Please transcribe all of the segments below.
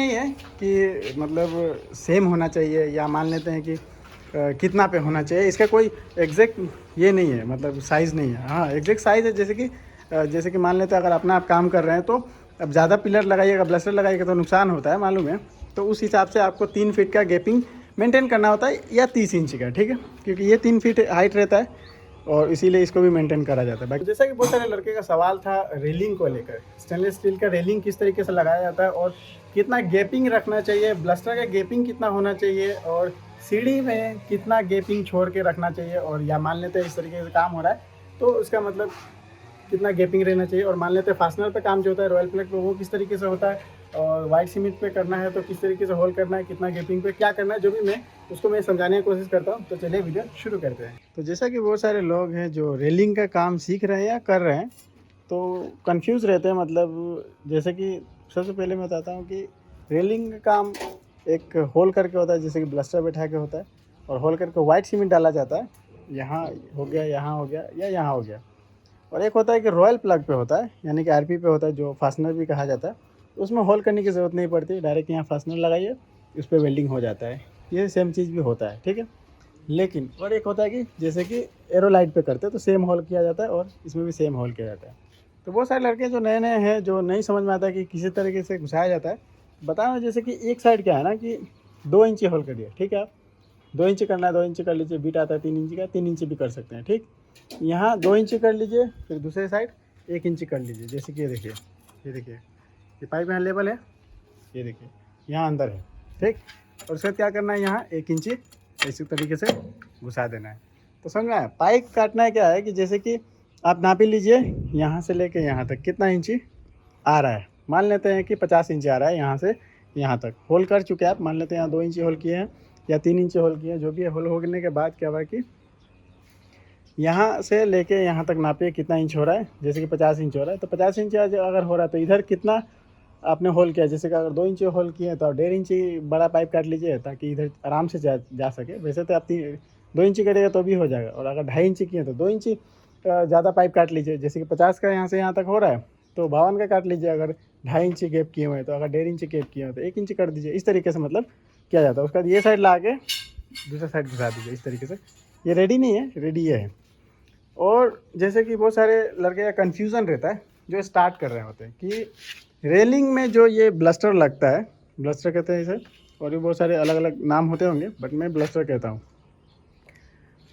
नहीं है कि मतलब सेम होना चाहिए या मान लेते हैं कि कितना पे होना चाहिए, इसका कोई एग्जैक्ट ये नहीं है, मतलब साइज़ नहीं है। हाँ एग्जैक्ट साइज़ है, जैसे कि मान लेते हैं अगर अपना आप काम कर रहे हैं तो अब ज़्यादा पिलर लगाइएगा, ब्लस्टर लगाइएगा तो नुकसान होता है मालूम है। तो उस हिसाब से आपको 3 फीट का गैपिंग मेंटेन करना होता है या 30 इंच का, ठीक है, क्योंकि ये 3 फीट हाइट रहता है और इसीलिए इसको भी मेंटेन करा जाता है। जैसा कि बहुत सारे लड़के का सवाल था रेलिंग को लेकर, स्टेनलेस स्टील का रेलिंग किस तरीके से लगाया जाता है और कितना गैपिंग रखना चाहिए, ब्लस्टर का गैपिंग कितना होना चाहिए और सीढ़ी में कितना गैपिंग छोड़ के रखना चाहिए, और या मान लेते हैं इस तरीके से काम हो रहा है तो उसका मतलब कितना गैपिंग रहना चाहिए, और मान लेते हैं फास्टनर पे काम जो होता है रॉयल प्लग पे वो किस तरीके से होता है, और वाइट सीमेंट पे करना है तो किस तरीके से होल करना है, कितना गैपिंग पे क्या करना है, जो भी मैं समझाने की कोशिश करता हूँ। तो चलिए वीडियो शुरू करते हैं। तो जैसा कि बहुत सारे लोग हैं जो रेलिंग का काम सीख रहे हैं या कर रहे हैं तो कंफ्यूज रहते हैं, मतलब जैसे कि सबसे पहले मैं बताता हूँ कि रेलिंग का काम एक होल करके होता है, जैसे कि ब्लस्टर बैठा के होता है और होल करके वाइट सीमेंट डाला जाता है, यहाँ हो गया, यहाँ हो गया या यहाँ हो गया। और एक होता है कि रॉयल प्लग पे होता है, यानी कि आरपी पे होता है, जो फास्टनर भी कहा जाता है। उसमें होल करने की ज़रूरत नहीं पड़ती, डायरेक्ट यहाँ फास्टनर लगाइए, उस पर वेल्डिंग हो जाता है। ये सेम चीज़ भी होता है, ठीक है। लेकिन और एक होता है कि जैसे कि एरोलाइट पे करते हैं तो सेम होल किया जाता है और इसमें भी सेम होल किया जाता है। तो बहुत सारे लड़के जो नए नए हैं, जो नहीं समझ में आता है कि किसी तरीके से घुसाया जाता है, बताना जैसे कि एक साइड क्या है ना कि 2 इंची होल करिए, ठीक है। आप 2 इंच करना है 2 इंच कर लीजिए, बीट आता है 3 इंच का, 3 इंच भी कर सकते हैं, ठीक। यहाँ 2 इंच कर लीजिए, फिर दूसरे साइड 1 इंच कर लीजिए, जैसे कि ये देखिए, ये पाइप यहाँ लेवल है, ये देखिए यहाँ अंदर है, ठीक। और उसके बाद क्या करना है, यहाँ 1 इंच इसी तरीके से घुसा देना है। तो समझ में आया। पाइप काटना है क्या है कि जैसे कि आप नापी लीजिए यहाँ से लेके यहाँ तक कितना इंची आ रहा है, मान लेते हैं कि 50 इंच आ रहा है यहाँ से यहाँ तक। होल कर चुके हैं आप, मान लेते हैं यहाँ 2 इंच होल किए हैं या 3 इंच होल किए हैं, जो भी है। होल होने के बाद क्या हुआ कि यहाँ से लेके यहाँ तक नापिए कितना इंच हो रहा है, जैसे कि 50 इंच हो रहा है तो 50 इंच अगर हो रहा है तो इधर कितना आपने होल किया। जैसे कि अगर 2 इंच होल किए तो 1.5 इंच बड़ा पाइप काट लीजिए ताकि इधर आराम से जा सके। वैसे तो आप 2 इंच करेगा तो भी हो जाएगा, और अगर 2.5 इंच किए तो 2 इंच ज़्यादा पाइप काट लीजिए। जैसे कि 50 का यहाँ से यहाँ तक हो रहा है तो 52 का काट लीजिए। अगर 2.5 इंच गैप किए हुए हैं तो अगर 1.5 इंच गैप किए हुए तो 1 इंच कर दीजिए। इस तरीके से मतलब किया जाता है। उसके बाद ये साइड ला के दूसरा साइड घुसा दीजिए इस तरीके से। ये रेडी नहीं है, रेडी ये है। और जैसे कि बहुत सारे लड़के का कन्फ्यूज़न रहता है जो स्टार्ट कर रहे होते हैं कि रेलिंग में जो ये ब्लस्टर लगता है, ब्लस्टर कहते हैं इसे, और भी बहुत सारे अलग अलग नाम होते होंगे बट मैं ब्लस्टर कहता हूँ।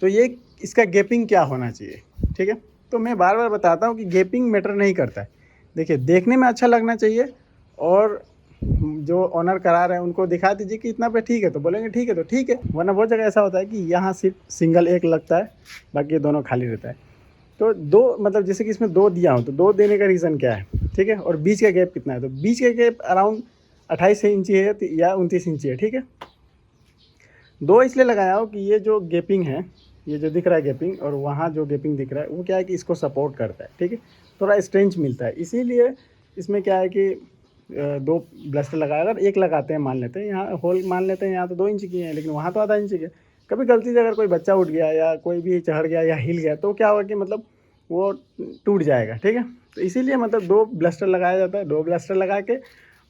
तो ये इसका गैपिंग क्या होना चाहिए, ठीक है। तो मैं बार बार बताता हूँ कि गैपिंग मैटर नहीं करता है। देखिए देखने में अच्छा लगना चाहिए, और जो ऑनर करा रहे हैं उनको दिखा दीजिए कि इतना पे ठीक है तो बोलेंगे ठीक है तो ठीक है, वरना बहुत जगह ऐसा होता है कि यहाँ सिर्फ सिंगल एक लगता है, बाकी दोनों खाली रहता है। तो 2 मतलब जैसे कि इसमें 2 दिया हो तो 2 देने का रीज़न क्या है, ठीक है। और बीच का गैप कितना है, तो बीच का गैप अराउंड 28 इंची है या 29 इंची है, ठीक है। 2 इसलिए लगाया हो कि ये जो गैपिंग है, ये जो दिख रहा है गैपिंग, और वहाँ जो गैपिंग दिख रहा है वो क्या है कि इसको सपोर्ट करता है, ठीक है। थोड़ा स्ट्रेंथ मिलता है, इसीलिए इसमें क्या है कि 2 ब्लस्टर लगाया। अगर एक लगाते हैं, मान लेते हैं यहाँ होल, मान लेते हैं यहाँ तो 2 इंच की है लेकिन वहाँ तो आधा इंच की है। कभी गलती से अगर कोई बच्चा उठ गया या कोई भी चढ़ गया या हिल गया तो क्या होगा कि मतलब वो टूट जाएगा, ठीक है। तो इसीलिए मतलब 2 ब्लस्टर लगाया जाता है। 2 ब्लस्टर लगा के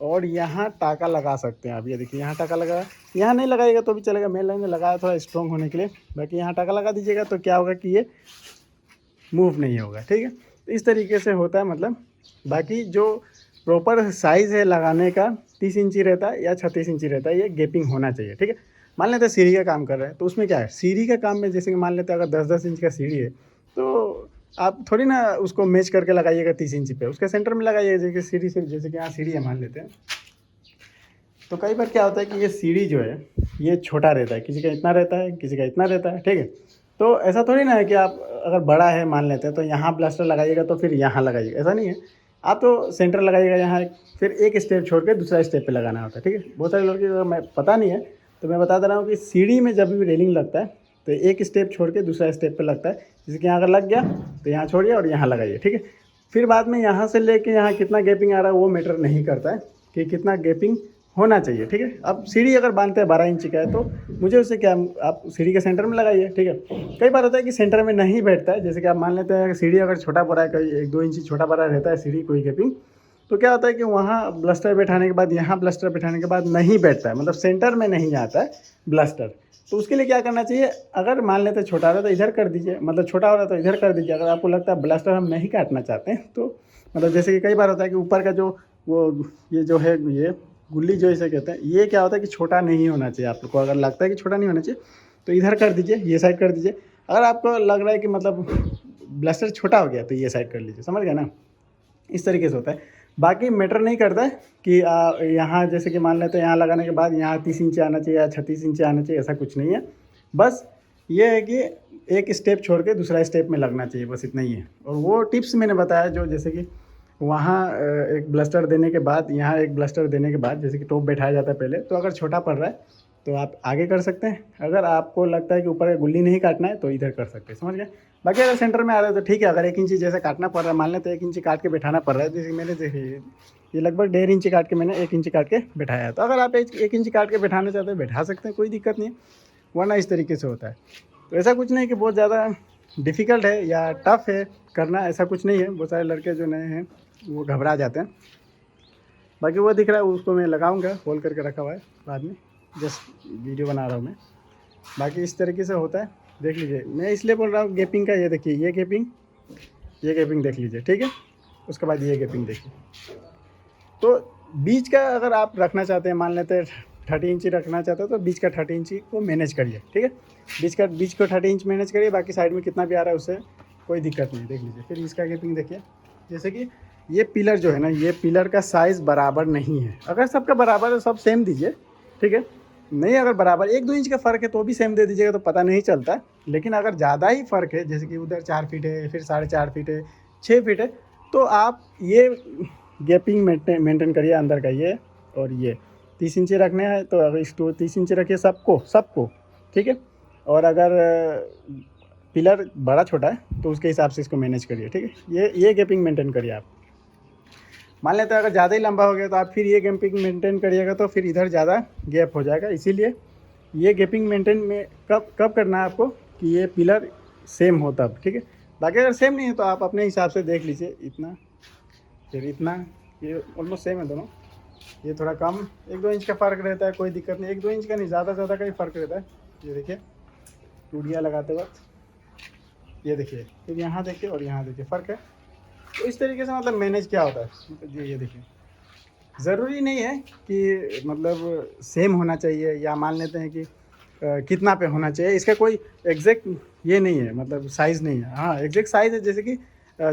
और यहाँ टाका लगा सकते हैं आप। ये देखिए यहाँ टाका लगा, यहाँ नहीं लगाएगा तो भी चलेगा, मेन लाइन में लगाया थोड़ा स्ट्रॉन्ग होने के लिए। बाकी यहाँ टाका लगा दीजिएगा तो क्या होगा कि ये मूव नहीं होगा, ठीक है। तो इस तरीके से होता है मतलब। बाकी जो प्रॉपर साइज़ है लगाने का 30 इंची रहता है या 36 इंची रहता है, ये गैपिंग होना चाहिए, ठीक है। मान लेते हैं सीढ़ी का काम कर रहे हैं तो उसमें क्या है, सीढ़ी का काम में जैसे कि मान लेते हैं अगर 10-10 इंच का सीढ़ी है तो आप थोड़ी ना उसको मैच करके लगाइएगा 30 इंची पे, उसके सेंटर में लगाइएगा। जैसे सीढ़ी से, जैसे कि यहाँ सीढ़ी है मान लेते हैं, तो कई बार क्या होता है कि ये सीढ़ी जो है ये छोटा रहता है, किसी का इतना रहता है, किसी का इतना रहता है, ठीक है। तो ऐसा थोड़ी ना है कि आप अगर बड़ा है मान लेते हैं तो यहाँ प्लास्टर लगाइएगा तो फिर यहाँ लगाइएगा, ऐसा नहीं है। आप तो सेंटर लगाइएगा यहाँ, फिर एक स्टेप छोड़ के दूसरा स्टेप पे लगाना होता है, ठीक है। बहुत सारे लोग को मैं पता नहीं है तो मैं बता दे रहा हूँ कि सीढ़ी में जब भी रेलिंग लगता है तो एक स्टेप छोड़ के दूसरा स्टेप पे लगता है। जैसे कि यहाँ अगर लग गया तो यहाँ छोड़िए और यहाँ लगाइए, ठीक है। फिर बाद में यहाँ से लेके यहाँ कितना गैपिंग आ रहा है वो मैटर नहीं करता है कि कितना गैपिंग होना चाहिए, ठीक है। अब सीढ़ी अगर बांधते हैं 12 इंच का है तो मुझे उससे क्या, आप सीढ़ी के सेंटर में लगाइए, ठीक है। कई बार होता है कि सेंटर में नहीं बैठता है, जैसे कि आप मान लेते हैं सीढ़ी अगर छोटा बड़ा है, कहीं 1-2 इंच छोटा बड़ा रहता है सीढ़ी कोई गैपिंग, तो क्या होता है कि वहाँ ब्लस्टर बैठाने के बाद यहाँ ब्लस्टर बैठाने के बाद नहीं बैठता है, मतलब सेंटर में नहीं आता है ब्लस्टर। तो उसके लिए क्या करना चाहिए, अगर मान लेते छोटा रहा तो इधर कर दीजिए, मतलब छोटा हो रहा तो इधर कर दीजिए। अगर आपको लगता है ब्लस्टर हम नहीं काटना चाहते हैं तो मतलब जैसे कि कई बार होता है कि ऊपर का जो वो ये जो है ये गुल्ली जो इसे कहते हैं, ये क्या होता है कि छोटा नहीं होना चाहिए। आप लोग को अगर लगता है कि छोटा नहीं होना चाहिए तो इधर कर दीजिए, ये साइड कर दीजिए। अगर आपको लग रहा है कि मतलब ब्लस्टर छोटा हो गया तो ये साइड कर लीजिए, समझ गए ना। इस तरीके से होता है। बाकी मैटर नहीं करता है कि यहाँ जैसे कि मान लेते हैं यहाँ लगाने के बाद यहाँ 30 इंच आना चाहिए या 36 इंच आना चाहिए, ऐसा कुछ नहीं है। बस ये है कि एक स्टेप छोड़ के दूसरा स्टेप में लगना चाहिए, बस इतना ही है। और वो टिप्स मैंने बताया जो जैसे कि वहाँ एक ब्लस्टर देने के बाद, यहाँ एक ब्लस्टर देने के बाद जैसे कि टॉप बैठाया जाता है पहले, तो अगर छोटा पड़ रहा है तो आप आगे कर सकते हैं। अगर आपको लगता है कि ऊपर गुल्ली नहीं काटना है तो इधर कर सकते हैं, समझ गए। बाकी अगर सेंटर में आ रहा है तो ठीक है। अगर 1 इंची जैसे काटना पड़ रहा है, मान लेते 1 इंची काट के बैठाना पड़ रहा है, जैसे मैंने देखिए ये लगभग 1.5 इंची काट के मैंने 1 इंची काट के बैठाया है। तो अगर आप 1 इंची काट के बैठाना चाहते हैं बैठा सकते हैं, कोई दिक्कत नहीं है। वरना इस तरीके से होता है। तो ऐसा कुछ नहीं कि बहुत ज़्यादा डिफ़िकल्ट है या टफ़ है करना, ऐसा कुछ नहीं है। बहुत सारे लड़के जो नए हैं वो घबरा जाते हैं। बाकी वो दिख रहा है उसको मैं लगाऊंगा, खोल करके रखा हुआ है, बाद में जस्ट वीडियो बना रहा हूँ मैं। बाकी इस तरीके से होता है, देख लीजिए। मैं इसलिए बोल रहा हूँ गेपिंग का, ये देखिए ये गेपिंग देख लीजिए, ठीक है। उसके बाद ये गेपिंग देखिए। तो बीच का अगर आप रखना चाहते हैं, मान लेते हैं 30 इंची रखना चाहते हो तो बीच का 30 इंची को मैनेज करिए, ठीक है। बीच को 30 इंच मैनेज करिए, बाकी साइड में कितना भी आ रहा है उससे कोई दिक्कत नहीं, देख लीजिए। फिर इसका गेपिंग देखिए, जैसे कि ये पिलर जो है ना, ये पिलर का साइज़ बराबर नहीं है। अगर सबका बराबर है सब सेम दीजिए, ठीक है। नहीं अगर बराबर 1-2 इंच का फ़र्क है तो भी सेम दे दीजिएगा तो पता नहीं चलता। लेकिन अगर ज़्यादा ही फ़र्क है, जैसे कि उधर 4 फीट है, फिर 4.5 फीट है, 6 फीट है, तो आप ये गैपिंग मेंटेन करिए अंदर का ये। और ये 30 इंची रखने हैं तो अगर इसको 30 इंची रखिए सबको, ठीक है। और अगर पिलर बड़ा छोटा है तो उसके हिसाब से इसको मैनेज करिए, ठीक है। ये गैपिंग मेंटेन करिए आप। मान लेते हैं अगर ज़्यादा ही लंबा हो गया तो आप फिर ये गैपिंग मेंटेन करिएगा तो फिर इधर ज़्यादा गैप हो जाएगा। इसीलिए ये गैपिंग मेंटेन में कब करना है आपको कि ये पिलर सेम हो तब, ठीक है। बाकी अगर सेम नहीं है तो आप अपने हिसाब से देख लीजिए, इतना फिर इतना, ये ऑलमोस्ट सेम है दोनों। ये थोड़ा कम 1-2 इंच का फ़र्क रहता है, कोई दिक्कत नहीं। 1-2 इंच का नहीं, ज़्यादा का ही फ़र्क रहता है। ये देखिए टूटियाँ लगाते वक्त, ये देखिए, फिर यहाँ देखिए और यहाँ देखिए फ़र्क है। तो इस तरीके से मतलब मैनेज क्या होता है, मतलब ये देखिए। ज़रूरी नहीं है कि मतलब सेम होना चाहिए या मान लेते हैं कि कितना पे होना चाहिए, इसका कोई एग्जैक्ट ये नहीं है, मतलब साइज़ नहीं है। हाँ एग्जैक्ट साइज़ है,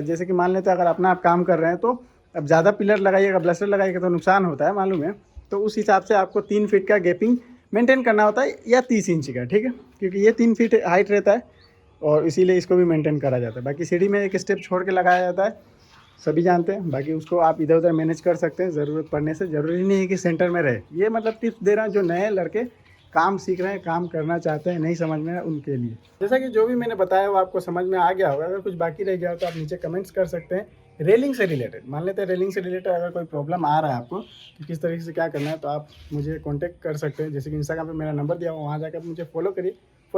जैसे कि मान लेते हैं अगर अपना आप काम कर रहे हैं तो अब ज़्यादा पिलर लगाइएगा, ब्लस्टर लगाइएगा तो नुकसान होता है, मालूम है। तो उस हिसाब से आपको 3 फीट का गैपिंग मेंटेन करना होता है या 30 इंच का, ठीक है। क्योंकि ये 3 फीट हाइट रहता है और इसीलिए इसको भी मेंटेन करा जाता है। बाकी सीढ़ी में एक स्टेप छोड़ के लगाया जाता है, सभी जानते हैं। बाकी उसको आप इधर उधर मैनेज कर सकते हैं ज़रूरत पड़ने से। ज़रूरी नहीं है कि सेंटर में रहे। ये मतलब टिप्स दे रहा हूँ जो नए लड़के काम सीख रहे हैं, काम करना चाहते हैं, नहीं समझ में उनके लिए। जैसा कि जो भी मैंने बताया वो आपको समझ में आ गया होगा। अगर कुछ बाकी रह गया हो तो आप नीचे कमेंट्स कर सकते हैं। रेलिंग से रिलेटेड, मान लेते हैं रेलिंग से रिलेटेड अगर कोई प्रॉब्लम आ रहा है आपको कि किस तरीके से क्या करना है, तो आप मुझे कॉन्टैक्ट कर सकते हैं। जैसे कि इंस्टाग्राम पर मेरा नंबर दिया हुआ, वहाँ जाकर मुझे फॉलो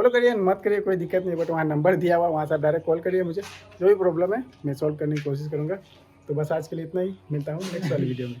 करिए मत करिए कोई दिक्कत नहीं, बट वहाँ नंबर दिया हुआ, वहाँ से आप डायरेक्ट कॉल करिए मुझे। जो भी प्रॉब्लम है मैं सॉल्व करने की कोशिश करूँगा। तो बस आज के लिए इतना ही, मिलता हूँ नेक्स्ट वाली वीडियो में।